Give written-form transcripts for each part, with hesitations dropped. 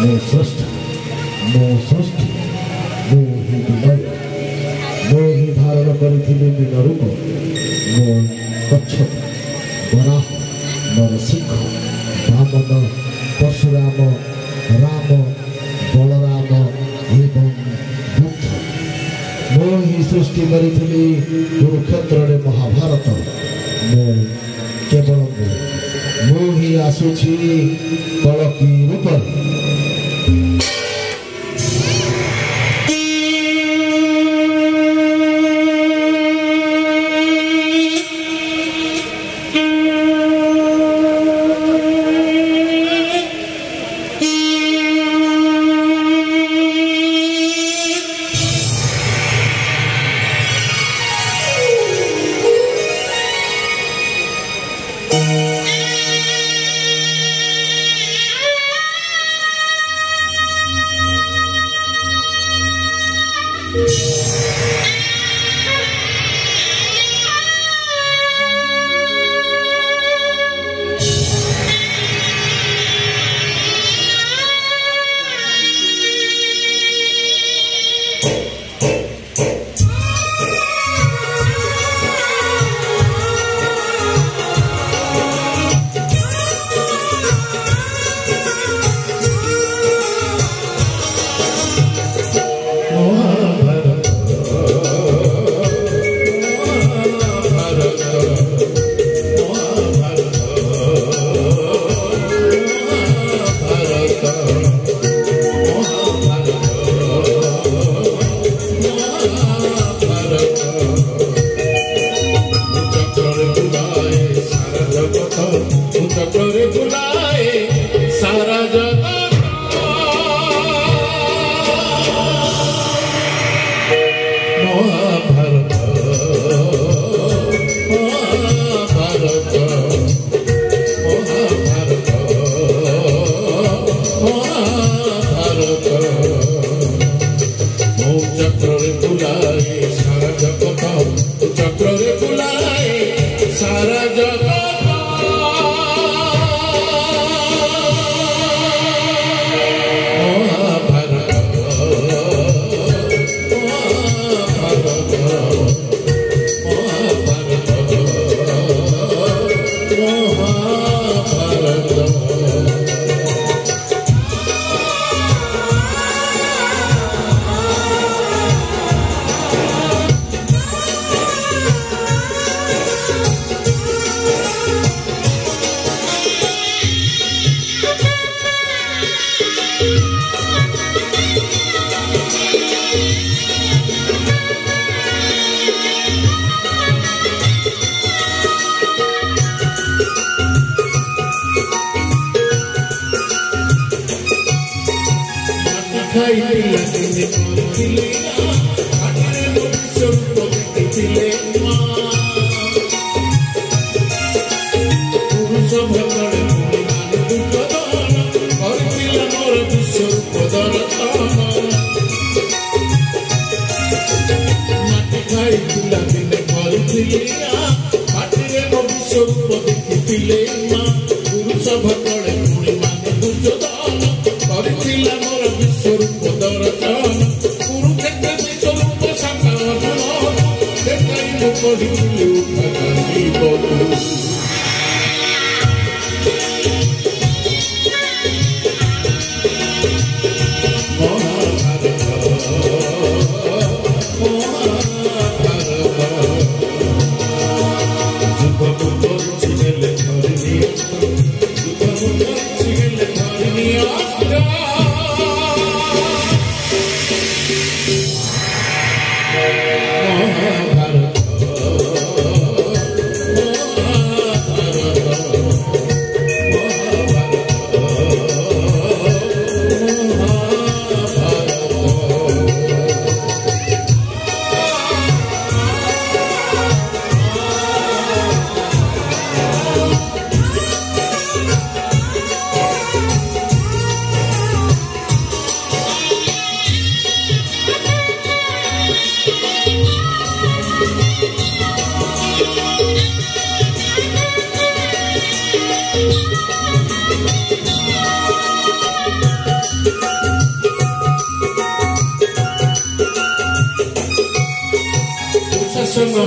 मो सृष्टि मो सृष्टि मो ही विलय मो ही धारण करिथिले मीन रूप मो कच्छप वराह नरसिंह वामन परशुराम राम बलराम एवं बुद्ध मो ही सृष्टि करिथिले कुरुक्षेत्र रे महाभारत मो केवल मो ही आसुछि कलकी रूप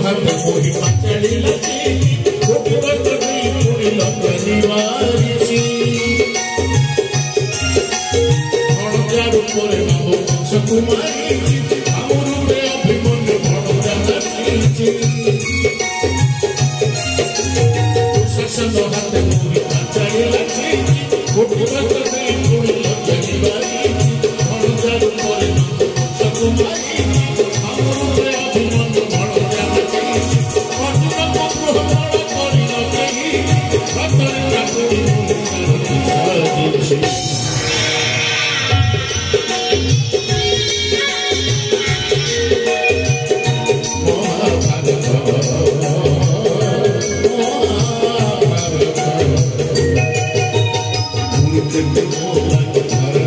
ହାତ ମୋହି ପାଚଳି ଲଛି କୋଟି ବର୍ଷ ଦେଇ ପୁଣି ଲଙ୍ଗନି ମାରିଛି ଭଣଜା ରୂପରେ ବାବୁ ବଂଶକୁ ମାରିଛି ଆମରୁରେ ଅଭିମନ୍ୟୁ ଭଣଜା ନାଚିଛି ଶାସନ ହାତ ମୋହି ପାଚଳି ଲଛି କୋଟି ବର୍ଷ ଦେଇ ପୁଣି ଲଙ୍ଗନି ମାରିଛି ଭଣଜା ରୂପରେ ବାବୁ ବଂଶକୁ ମାରିଛି ଆମରୁରେ ଅଭିମନ୍ୟୁ ଭଣଜା ନାଚିଛି ଅର୍ଜୁନକୁ ଗ୍ରହଣ କରି ନ କେହି ରଥରେ ତାକୁ ସାଜିଛି Thank you.